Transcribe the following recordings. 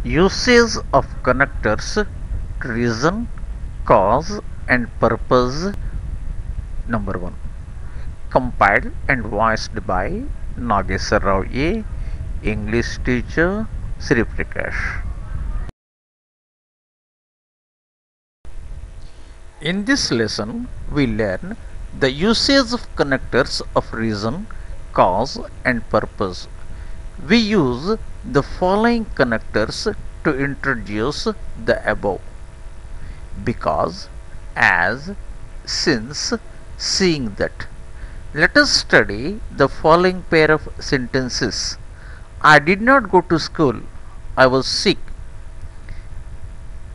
Usage of connectors, reason, cause and purpose. Number 1. Compiled and voiced by Nageswar Rao A, English teacher, Sri Prakash. In this lesson, we learn the usage of connectors of reason, cause and purpose. We use the following connectors to introduce the above: because, as, since, seeing that. Let us study the following pair of sentences. I did not go to school. I was sick.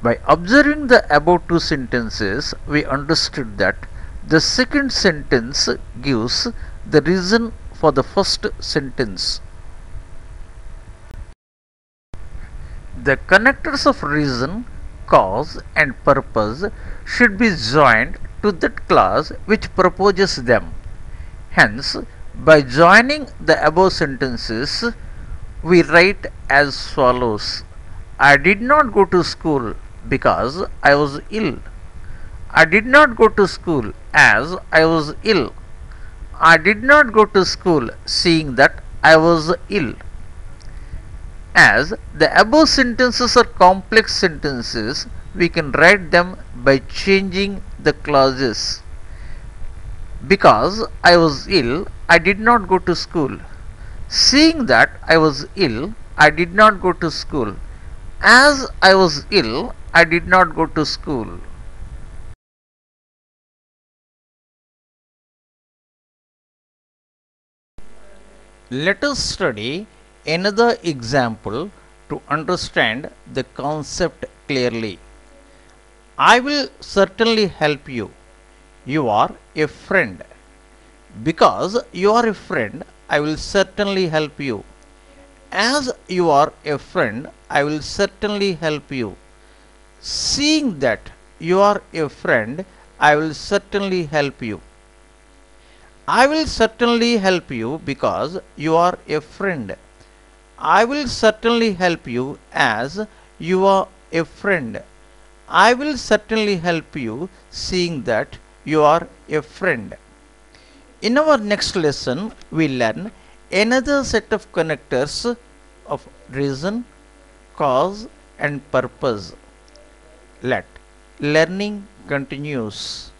By observing the above two sentences, we understood that the second sentence gives the reason for the first sentence. The connectors of reason, cause and purpose should be joined to that clause which proposes them. Hence, by joining the above sentences, we write as follows: I did not go to school because I was ill. I did not go to school as I was ill. I did not go to school seeing that I was ill. As the above sentences are complex sentences, we can write them by changing the clauses. Because I was ill, I did not go to school. Seeing that I was ill, I did not go to school. As I was ill, I did not go to school. Let us study another example to understand the concept clearly. I will certainly help you. You are a friend. Because you are a friend, I will certainly help you. As you are a friend, I will certainly help you. Seeing that you are a friend, I will certainly help you. I will certainly help you because you are a friend. I will certainly help you as you are a friend. I will certainly help you seeing that you are a friend. In our next lesson, we learn another set of connectors of reason, cause and purpose. Let learning continues.